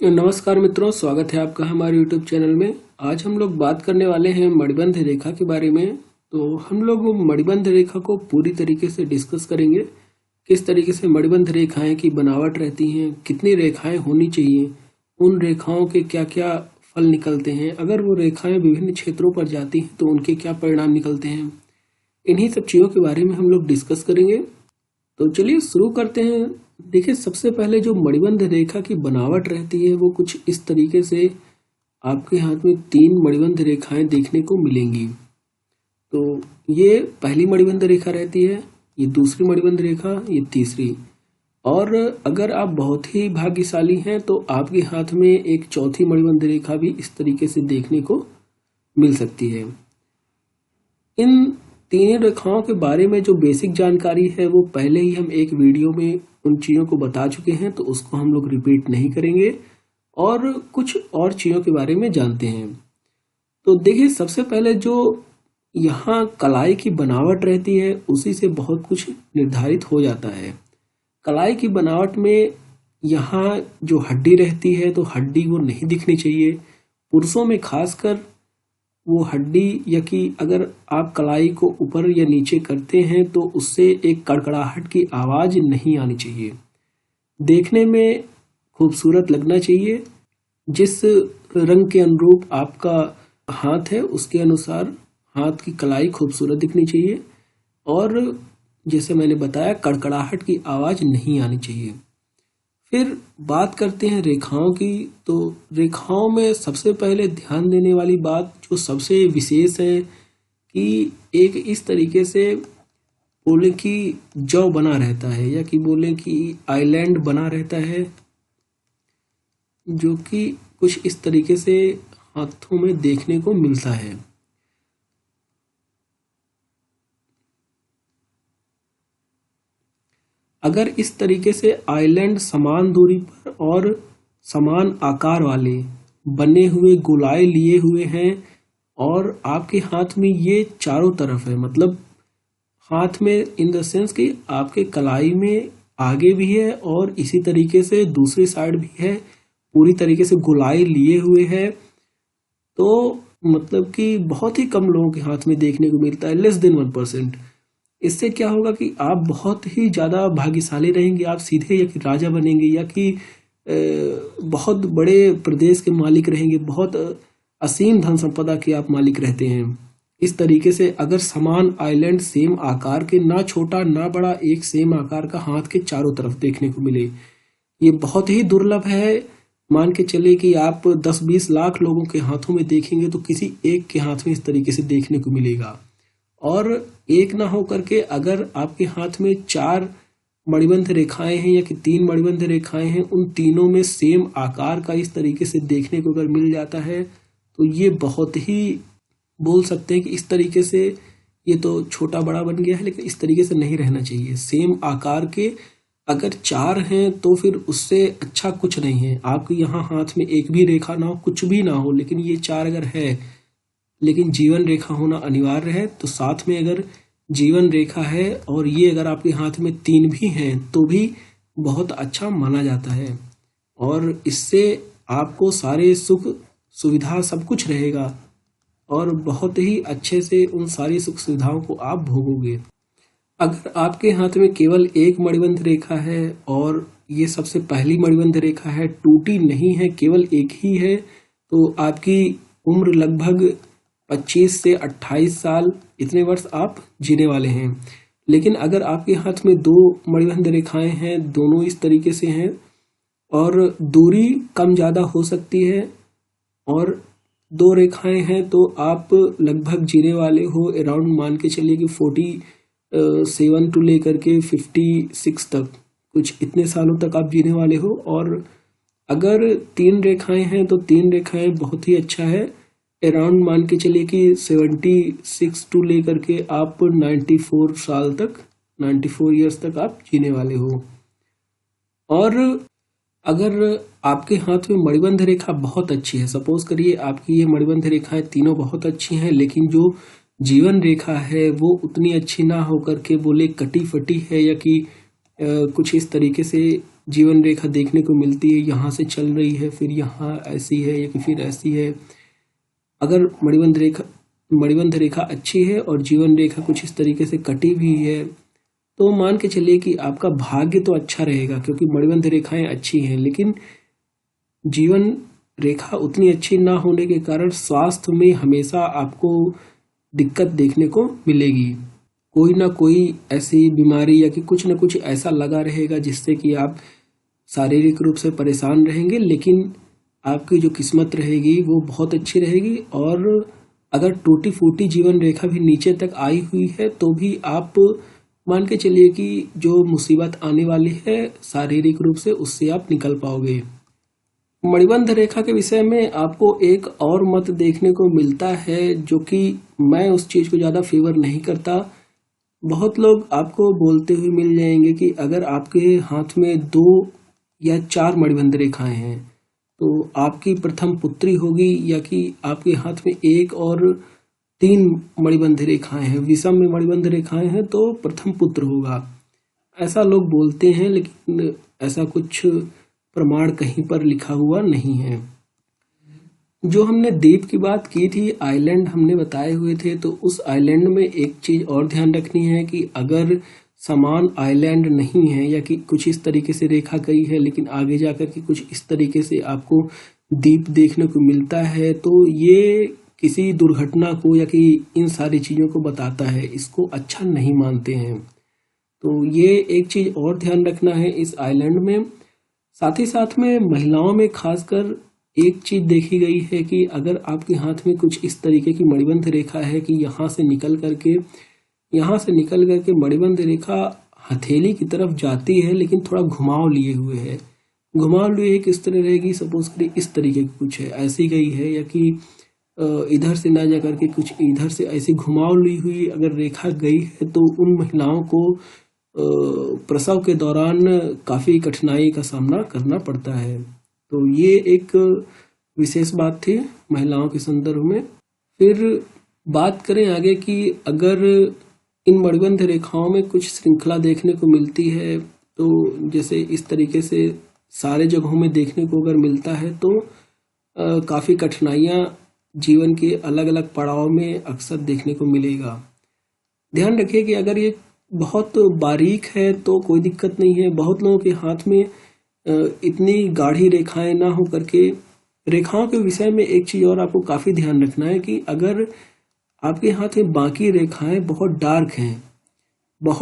नमस्कार मित्रों, स्वागत है आपका हमारे YouTube चैनल में। आज हम लोग बात करने वाले हैं मणिबंध रेखा के बारे में। तो हम लोग मणिबंध रेखा को पूरी तरीके से डिस्कस करेंगे। किस तरीके से मणिबंध रेखाएं की बनावट रहती हैं, कितनी रेखाएं होनी चाहिए, उन रेखाओं के क्या क्या फल निकलते हैं, अगर वो रेखाएं विभिन्न क्षेत्रों पर जाती हैं तो उनके क्या परिणाम निकलते हैं, इन्हीं सब चीज़ों के बारे में हम लोग डिस्कस करेंगे। तो चलिए शुरू करते हैं। देखिए, सबसे पहले जो मणिबंध रेखा की बनावट रहती है वो कुछ इस तरीके से आपके हाथ में 3 मणिबंध रेखाएं देखने को मिलेंगी। तो ये पहली मणिबंध रेखा रहती है, ये दूसरी मणिबंध रेखा, ये तीसरी। और अगर आप बहुत ही भाग्यशाली हैं तो आपके हाथ में एक चौथी मणिबंध रेखा भी इस तरीके से देखने को मिल सकती है। इन तीन रेखाओं के बारे में जो बेसिक जानकारी है वो पहले ही हम एक वीडियो में उन चीज़ों को बता चुके हैं, तो उसको हम लोग रिपीट नहीं करेंगे और कुछ और चीज़ों के बारे में जानते हैं। तो देखिए, सबसे पहले जो यहाँ कलाई की बनावट रहती है उसी से बहुत कुछ निर्धारित हो जाता है। कलाई की बनावट में यहाँ जो हड्डी रहती है तो हड्डी वो नहीं दिखनी चाहिए। पुरुषों में खासकर वो हड्डी, या कि अगर आप कलाई को ऊपर या नीचे करते हैं तो उससे एक कड़कड़ाहट की आवाज़ नहीं आनी चाहिए। देखने में खूबसूरत लगना चाहिए। जिस रंग के अनुरूप आपका हाथ है उसके अनुसार हाथ की कलाई खूबसूरत दिखनी चाहिए, और जैसे मैंने बताया कड़कड़ाहट की आवाज़ नहीं आनी चाहिए। फिर बात करते हैं रेखाओं की। तो रेखाओं में सबसे पहले ध्यान देने वाली बात जो सबसे विशेष है कि एक इस तरीके से बोले कि जौ बना रहता है, या कि बोले कि आइलैंड बना रहता है, जो कि कुछ इस तरीके से हाथों में देखने को मिलता है। अगर इस तरीके से आइलैंड समान दूरी पर और समान आकार वाले बने हुए गोलाई लिए हुए हैं और आपके हाथ में ये चारों तरफ है, मतलब हाथ में इन द सेंस कि आपके कलाई में आगे भी है और इसी तरीके से दूसरी साइड भी है, पूरी तरीके से गोलाई लिए हुए है, तो मतलब कि बहुत ही कम लोगों के हाथ में देखने को मिलता है, लेस देन 1%। इससे क्या होगा कि आप बहुत ही ज़्यादा भाग्यशाली रहेंगे। आप सीधे या कि राजा बनेंगे, या कि बहुत बड़े प्रदेश के मालिक रहेंगे, बहुत असीम धन संपदा के आप मालिक रहते हैं। इस तरीके से अगर समान आइलैंड सेम आकार के, ना छोटा ना बड़ा, एक सेम आकार का हाथ के चारों तरफ देखने को मिले, ये बहुत ही दुर्लभ है। मान के चले कि आप 10-20 लाख लोगों के हाथों में देखेंगे तो किसी एक के हाथ में इस तरीके से देखने को मिलेगा। और एक ना हो करके अगर आपके हाथ में 4 मणिबंध रेखाएं हैं या कि 3 मणिबंध रेखाएं हैं, उन तीनों में सेम आकार का इस तरीके से देखने को अगर मिल जाता है तो ये बहुत ही, बोल सकते हैं कि इस तरीके से ये तो छोटा बड़ा बन गया है, लेकिन इस तरीके से नहीं रहना चाहिए। सेम आकार के अगर 4 हैं तो फिर उससे अच्छा कुछ नहीं है। आपके यहाँ हाथ में एक भी रेखा ना हो, कुछ भी ना हो, लेकिन ये 4 अगर है, लेकिन जीवन रेखा होना अनिवार्य है। तो साथ में अगर जीवन रेखा है और ये अगर आपके हाथ में 3 भी हैं तो भी बहुत अच्छा माना जाता है, और इससे आपको सारे सुख सुविधा सब कुछ रहेगा और बहुत ही अच्छे से उन सारी सुख सुविधाओं को आप भोगोगे। अगर आपके हाथ में केवल एक मणिबंध रेखा है और ये सबसे पहली मणिबंध रेखा है, टूटी नहीं है, केवल एक ही है, तो आपकी उम्र लगभग 25 से 28 साल, इतने वर्ष आप जीने वाले हैं। लेकिन अगर आपके हाथ में 2 मणिबंध रेखाएं हैं, दोनों इस तरीके से हैं और दूरी कम ज़्यादा हो सकती है, और 2 रेखाएं हैं, तो आप लगभग जीने वाले हो अराउंड, मान के चलिए कि 47 टू लेकर के 56 तक, कुछ इतने सालों तक आप जीने वाले हो। और अगर 3 रेखाएं हैं तो 3 रेखाएं बहुत ही अच्छा है, अराउंड मान के चलिए कि 76 टू लेकर के आप 94 साल तक, 94 ईयर्स तक आप जीने वाले हो। और अगर आपके हाथ में मणिबंध रेखा बहुत अच्छी है, सपोज करिए आपकी ये मणिबंध रेखाएं तीनों बहुत अच्छी हैं, लेकिन जो जीवन रेखा है वो उतनी अच्छी ना होकर के बोले कटी फटी है, या कि कुछ इस तरीके से जीवन रेखा देखने को मिलती है, यहाँ से चल रही है, फिर यहाँ ऐसी है या फिर ऐसी है। अगर मणिबंध रेखा अच्छी है और जीवन रेखा कुछ इस तरीके से कटी हुई है तो मान के चलिए कि आपका भाग्य तो अच्छा रहेगा, क्योंकि मणिबंध रेखाएं अच्छी हैं, लेकिन जीवन रेखा उतनी अच्छी ना होने के कारण स्वास्थ्य में हमेशा आपको दिक्कत देखने को मिलेगी। कोई ना कोई ऐसी बीमारी या कि कुछ ना कुछ ऐसा लगा रहेगा जिससे कि आप शारीरिक रूप से परेशान रहेंगे, लेकिन आपकी जो किस्मत रहेगी वो बहुत अच्छी रहेगी। और अगर टूटी फूटी जीवन रेखा भी नीचे तक आई हुई है तो भी आप मान के चलिए कि जो मुसीबत आने वाली है शारीरिक रूप से, उससे आप निकल पाओगे। मणिबंध रेखा के विषय में आपको एक और मत देखने को मिलता है, जो कि मैं उस चीज को ज्यादा फेवर नहीं करता। बहुत लोग आपको बोलते हुए मिल जाएंगे कि अगर आपके हाथ में 2 या 4 मणिबंध रेखाएं हैं तो आपकी प्रथम पुत्री होगी, या कि आपके हाथ में 1 और 3 मणिबंध रेखाएं हैं, विषम में मणिबंध रेखाएं हैं तो प्रथम पुत्र होगा। ऐसा लोग बोलते हैं, लेकिन ऐसा कुछ प्रमाण कहीं पर लिखा हुआ नहीं है। जो हमने द्वीप की बात की थी, आइलैंड हमने बताए हुए थे, तो उस आइलैंड में एक चीज और ध्यान रखनी है कि अगर समान आइलैंड नहीं है या कि कुछ इस तरीके से रेखा गई है लेकिन आगे जाकर के कुछ इस तरीके से आपको द्वीप देखने को मिलता है, तो ये किसी दुर्घटना को या कि इन सारी चीजों को बताता है, इसको अच्छा नहीं मानते हैं। तो ये एक चीज और ध्यान रखना है इस आइलैंड में। साथ ही साथ में महिलाओं में खासकर एक चीज देखी गई है कि अगर आपके हाथ में कुछ इस तरीके की मणिबंध रेखा है कि यहाँ से निकल करके मणिबंध रेखा हथेली की तरफ जाती है, लेकिन थोड़ा घुमाव लिए हुए है। घुमाव लिए किस तरह रहेगी, सपोज करिए इस तरीके की कुछ है, ऐसी गई है, या कि इधर से ना जा करके कुछ इधर से ऐसी घुमाव ली हुई अगर रेखा गई है, तो उन महिलाओं को प्रसव के दौरान काफी कठिनाई का सामना करना पड़ता है। तो ये एक विशेष बात थी महिलाओं के संदर्भ में। फिर बात करें आगे कि अगर इन मणिबंध रेखाओं में कुछ श्रृंखला देखने को मिलती है, तो जैसे इस तरीके से सारे जगहों में देखने को अगर मिलता है तो काफी कठिनाइयां जीवन के अलग अलग पड़ाव में अक्सर देखने को मिलेगा। ध्यान रखिए कि अगर ये बहुत बारीक है तो कोई दिक्कत नहीं है। बहुत लोगों के हाथ में इतनी गाढ़ी रेखाएं ना हो करके, रेखाओं के विषय में एक चीज और आपको काफी ध्यान रखना है कि अगर आपके हाथ में बाकी रेखाएं बहुत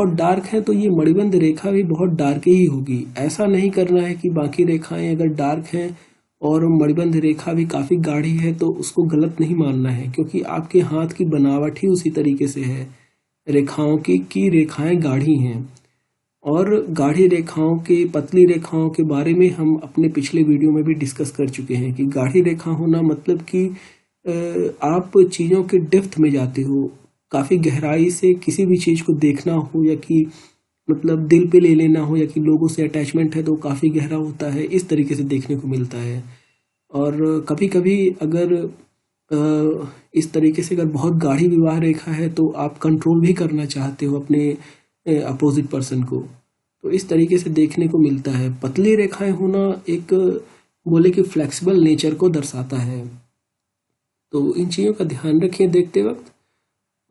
डार्क हैं तो ये मणिबंध रेखा भी बहुत डार्क ही होगी। ऐसा नहीं करना है कि बाकी रेखाएं अगर डार्क हैं और मणिबंध रेखा भी काफी गाढ़ी है तो उसको गलत नहीं मानना है, क्योंकि आपके हाथ की बनावट ही उसी तरीके से है रेखाओं की रेखाएं गाढ़ी हैं। और गाढ़ी रेखाओं के, पतली रेखाओं के बारे में हम अपने पिछले वीडियो में भी डिस्कस कर चुके हैं कि गाढ़ी रेखा होना मतलब कि आप चीज़ों के डेप्थ में जाते हो, काफ़ी गहराई से किसी भी चीज़ को देखना हो, या कि मतलब दिल पे ले लेना हो, या कि लोगों से अटैचमेंट है तो काफ़ी गहरा होता है, इस तरीके से देखने को मिलता है। और कभी कभी अगर इस तरीके से अगर बहुत गाढ़ी विवाह रेखा है तो आप कंट्रोल भी करना चाहते हो अपने अपोजिट पर्सन को, तो इस तरीके से देखने को मिलता है। पतली रेखाएं होना एक बोले कि फ्लेक्सिबल नेचर को दर्शाता है। तो इन चीज़ों का ध्यान रखिए देखते वक्त।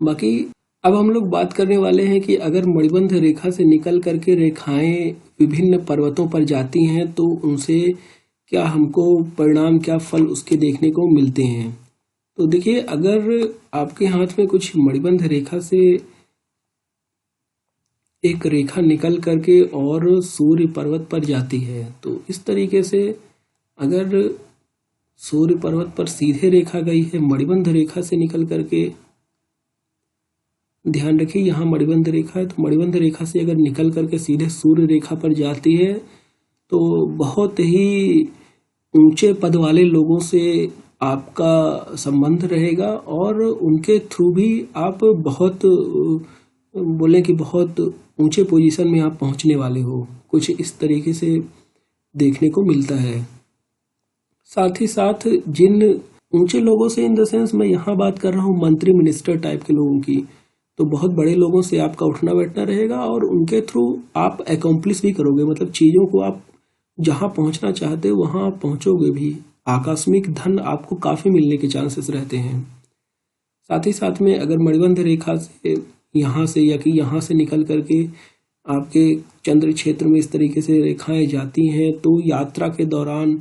बाकी अब हम लोग बात करने वाले हैं कि अगर मणिबंध रेखा से निकल करके रेखाएं विभिन्न पर्वतों पर जाती हैं तो उनसे क्या हमको परिणाम, क्या फल उसके देखने को मिलते हैं। तो देखिए, अगर आपके हाथ में कुछ मणिबंध रेखा से एक रेखा निकल करके और सूर्य पर्वत पर जाती है, तो इस तरीके से अगर सूर्य पर्वत पर सीधे रेखा गई है मणिबंध रेखा से निकल करके, ध्यान रखिए यहाँ मणिबंध रेखा है, तो मणिबंध रेखा से अगर निकल करके सीधे सूर्य रेखा पर जाती है तो बहुत ही ऊंचे पद वाले लोगों से आपका संबंध रहेगा और उनके थ्रू भी आप बहुत बोले कि बहुत ऊंचे पोजीशन में आप पहुंचने वाले हो, कुछ इस तरीके से देखने को मिलता है। साथ ही साथ जिन ऊंचे लोगों से, इन द सेंस मैं यहाँ बात कर रहा हूँ मंत्री मिनिस्टर टाइप के लोगों की, तो बहुत बड़े लोगों से आपका उठना बैठना रहेगा और उनके थ्रू आप अकम्प्लिश भी करोगे, मतलब चीज़ों को आप जहाँ पहुँचना चाहते हो वहाँ आप पहुँचोगे भी। आकस्मिक धन आपको काफ़ी मिलने के चांसेस रहते हैं। साथ ही साथ में अगर मणिबंध रेखा से यहाँ से या कि यहाँ से निकल करके आपके चंद्र क्षेत्र में इस तरीके से रेखाएं जाती हैं तो यात्रा के दौरान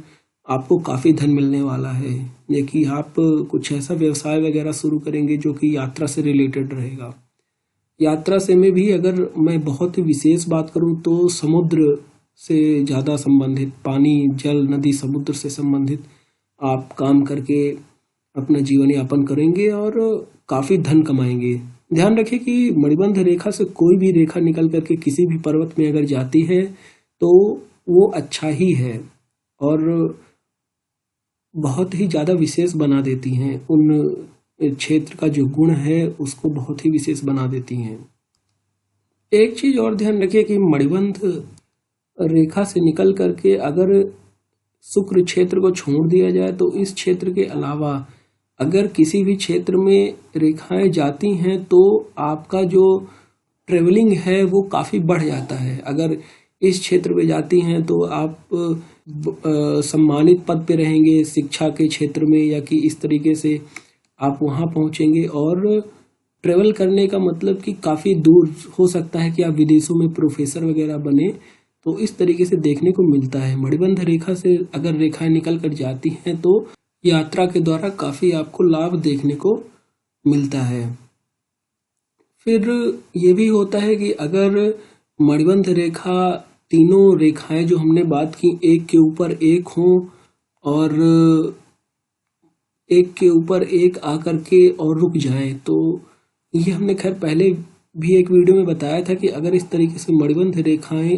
आपको काफ़ी धन मिलने वाला है। देखिए आप कुछ ऐसा व्यवसाय वगैरह शुरू करेंगे जो कि यात्रा से रिलेटेड रहेगा। यात्रा से में भी अगर मैं बहुत ही विशेष बात करूं तो समुद्र से ज़्यादा संबंधित, पानी, जल, नदी, समुद्र से संबंधित आप काम करके अपना जीवन यापन करेंगे और काफ़ी धन कमाएंगे। ध्यान रखें कि मणिबंध रेखा से कोई भी रेखा निकल करके किसी भी पर्वत में अगर जाती है तो वो अच्छा ही है और बहुत ही ज़्यादा विशेष बना देती हैं। उन क्षेत्र का जो गुण है उसको बहुत ही विशेष बना देती हैं। एक चीज़ और ध्यान रखिए कि मणिबंध रेखा से निकल करके अगर शुक्र क्षेत्र को छोड़ दिया जाए तो इस क्षेत्र के अलावा अगर किसी भी क्षेत्र में रेखाएं जाती हैं तो आपका जो ट्रेवलिंग है वो काफ़ी बढ़ जाता है। अगर इस क्षेत्र में जाती हैं तो आप सम्मानित पद पे रहेंगे शिक्षा के क्षेत्र में, या कि इस तरीके से आप वहाँ पहुँचेंगे। और ट्रेवल करने का मतलब कि काफ़ी दूर हो सकता है कि आप विदेशों में प्रोफेसर वगैरह बने, तो इस तरीके से देखने को मिलता है। मणिबंध रेखा से अगर रेखाएं निकल कर जाती हैं तो यात्रा के द्वारा काफ़ी आपको लाभ देखने को मिलता है। फिर ये भी होता है कि अगर मणिबंध रेखा, तीनों रेखाएं जो हमने बात की एक के ऊपर एक हों और एक के ऊपर एक आकर के और रुक जाए, तो ये हमने खैर पहले भी एक वीडियो में बताया था कि अगर इस तरीके से मणिबंध रेखाएं,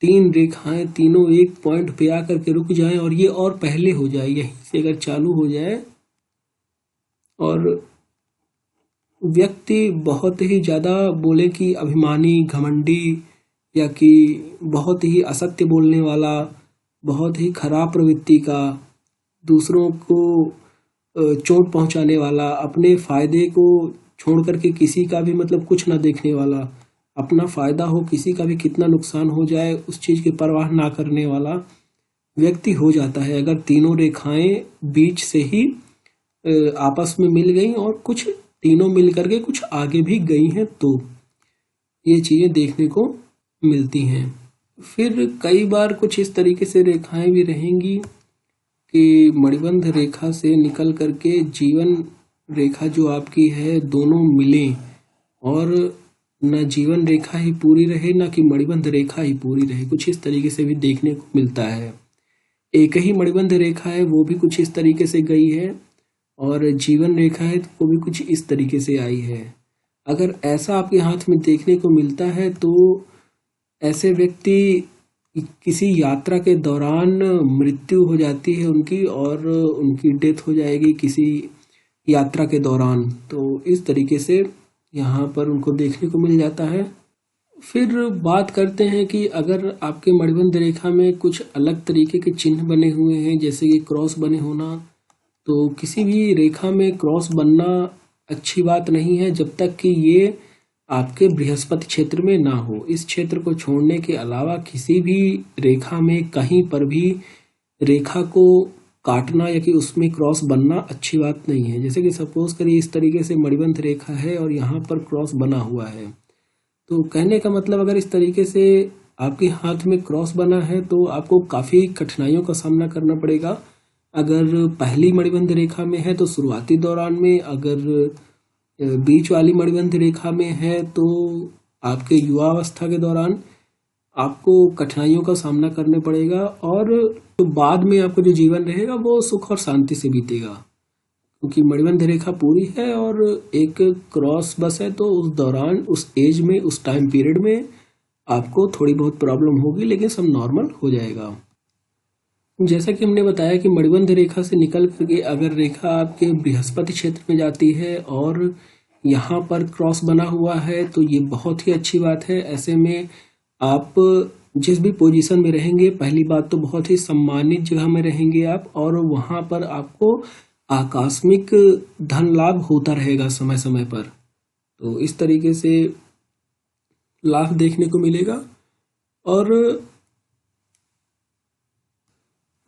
तीन रेखाएं तीनों एक पॉइंट पे आकर के रुक जाएं और ये और पहले हो जाए, यहीं से अगर चालू हो जाए और व्यक्ति बहुत ही ज़्यादा बोले कि अभिमानी, घमंडी, या कि बहुत ही असत्य बोलने वाला, बहुत ही खराब प्रवृत्ति का, दूसरों को चोट पहुंचाने वाला, अपने फायदे को छोड़ करके किसी का भी मतलब कुछ ना देखने वाला, अपना फायदा हो किसी का भी कितना नुकसान हो जाए उस चीज़ की परवाह ना करने वाला व्यक्ति हो जाता है अगर तीनों रेखाएं बीच से ही आपस में मिल गई और कुछ तीनों मिल करके कुछ आगे भी गई हैं तो ये चीज़ें देखने को मिलती हैं। फिर कई बार कुछ इस तरीके से रेखाएं भी रहेंगी कि मणिबंध रेखा से निकल करके जीवन रेखा जो आपकी है दोनों मिलें और न जीवन रेखा ही पूरी रहे ना कि मणिबंध रेखा ही पूरी रहे, कुछ इस तरीके से भी देखने को मिलता है। एक ही मणिबंध रेखा है वो भी कुछ इस तरीके से गई है और जीवन रेखा है वो भी कुछ इस तरीके से आई है। अगर ऐसा आपके हाथ में देखने को मिलता है तो ऐसे व्यक्ति किसी यात्रा के दौरान मृत्यु हो जाती है उनकी और उनकी डेथ हो जाएगी किसी यात्रा के दौरान, तो इस तरीके से यहाँ पर उनको देखने को मिल जाता है। फिर बात करते हैं कि अगर आपके मणिबंध रेखा में कुछ अलग तरीके के चिन्ह बने हुए हैं जैसे कि क्रॉस बने होना, तो किसी भी रेखा में क्रॉस बनना अच्छी बात नहीं है जब तक कि ये आपके बृहस्पति क्षेत्र में ना हो। इस क्षेत्र को छोड़ने के अलावा किसी भी रेखा में कहीं पर भी रेखा को काटना या कि उसमें क्रॉस बनना अच्छी बात नहीं है। जैसे कि सपोज करिए इस तरीके से मणिबंध रेखा है और यहाँ पर क्रॉस बना हुआ है, तो कहने का मतलब अगर इस तरीके से आपके हाथ में क्रॉस बना है तो आपको काफ़ी कठिनाइयों का सामना करना पड़ेगा। अगर पहली मणिबंध रेखा में है तो शुरुआती दौरान में, अगर बीच वाली मणिबंध रेखा में है तो आपके युवावस्था के दौरान आपको कठिनाइयों का सामना करने पड़ेगा और तो बाद में आपको जो जीवन रहेगा वो सुख और शांति से बीतेगा, क्योंकि मणिबंध रेखा पूरी है और एक क्रॉस बस है, तो उस दौरान उस एज में उस टाइम पीरियड में आपको थोड़ी बहुत प्रॉब्लम होगी लेकिन सब नॉर्मल हो जाएगा। जैसा कि हमने बताया कि मणिबंध रेखा से निकल करके अगर रेखा आपके बृहस्पति क्षेत्र में जाती है और यहाँ पर क्रॉस बना हुआ है तो ये बहुत ही अच्छी बात है। ऐसे में आप जिस भी पोजीशन में रहेंगे, पहली बात तो बहुत ही सम्मानित जगह में रहेंगे आप और वहाँ पर आपको आकस्मिक धन लाभ होता रहेगा समय समय पर, तो इस तरीके से लाभ देखने को मिलेगा। और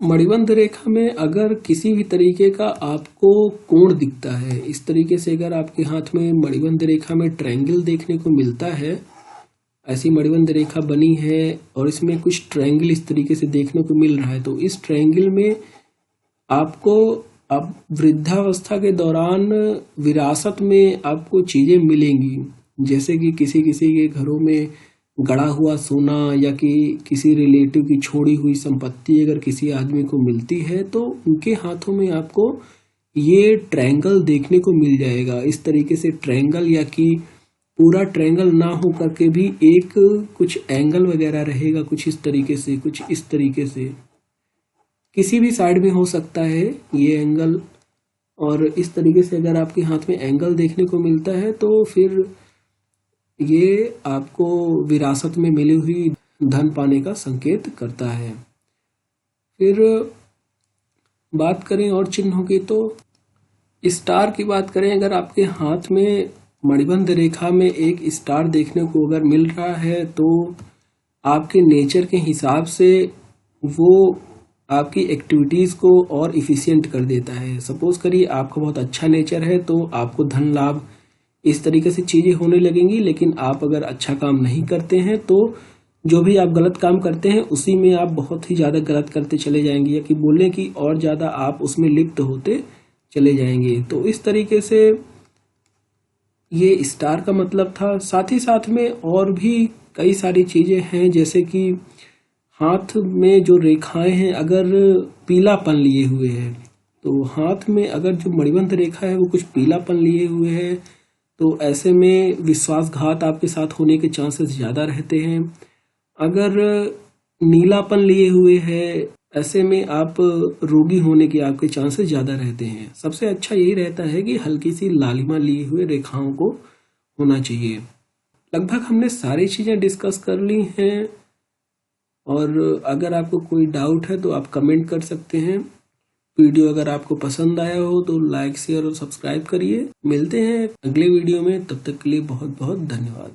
मणिबंध रेखा में अगर किसी भी तरीके का आपको कोण दिखता है, इस तरीके से अगर आपके हाथ में मणिबंध रेखा में ट्रायंगल देखने को मिलता है, ऐसी मणिबंध रेखा बनी है और इसमें कुछ ट्रायंगल इस तरीके से देखने को मिल रहा है, तो इस ट्रायंगल में आपको अब वृद्धावस्था के दौरान विरासत में आपको चीजें मिलेंगी, जैसे कि किसी किसी के घरों में गड़ा हुआ सोना या कि किसी रिलेटिव की छोड़ी हुई संपत्ति अगर किसी आदमी को मिलती है तो उनके हाथों में आपको ये ट्रायंगल देखने को मिल जाएगा। इस तरीके से ट्रायंगल या कि पूरा ट्रायंगल ना हो करके भी एक कुछ एंगल वगैरह रहेगा, कुछ इस तरीके से, कुछ इस तरीके से, किसी भी साइड में हो सकता है ये एंगल। और इस तरीके से अगर आपके हाथ में एंगल देखने को मिलता है तो फिर ये आपको विरासत में मिली हुई धन पाने का संकेत करता है। फिर बात करें और चिन्हों की तो स्टार की बात करें, अगर आपके हाथ में मणिबंध रेखा में एक स्टार देखने को अगर मिल रहा है तो आपके नेचर के हिसाब से वो आपकी एक्टिविटीज़ को और इफ़िशियंट कर देता है। सपोज करिए आपका बहुत अच्छा नेचर है तो आपको धन लाभ इस तरीके से चीज़ें होने लगेंगी, लेकिन आप अगर अच्छा काम नहीं करते हैं तो जो भी आप गलत काम करते हैं उसी में आप बहुत ही ज़्यादा गलत करते चले जाएंगे, या कि बोलें कि और ज़्यादा आप उसमें लिप्त होते चले जाएंगे। तो इस तरीके से ये स्टार का मतलब था। साथ ही साथ में और भी कई सारी चीज़ें हैं, जैसे कि हाथ में जो रेखाएं हैं अगर पीलापन लिए हुए हैं, तो हाथ में अगर जो मणिबंध रेखा है वो कुछ पीलापन लिए हुए है तो ऐसे में विश्वासघात आपके साथ होने के चांसेस ज़्यादा रहते हैं। अगर नीलापन लिए हुए है ऐसे में आप रोगी होने के आपके चांसेस ज़्यादा रहते हैं। सबसे अच्छा यही रहता है कि हल्की सी लालिमा लिए हुए रेखाओं को होना चाहिए। लगभग हमने सारी चीज़ें डिस्कस कर ली हैं, और अगर आपको कोई डाउट है तो आप कमेंट कर सकते हैं। वीडियो अगर आपको पसंद आया हो तो लाइक, शेयर और सब्सक्राइब करिए। मिलते हैं अगले वीडियो में, तब तक के लिए बहुत बहुत धन्यवाद।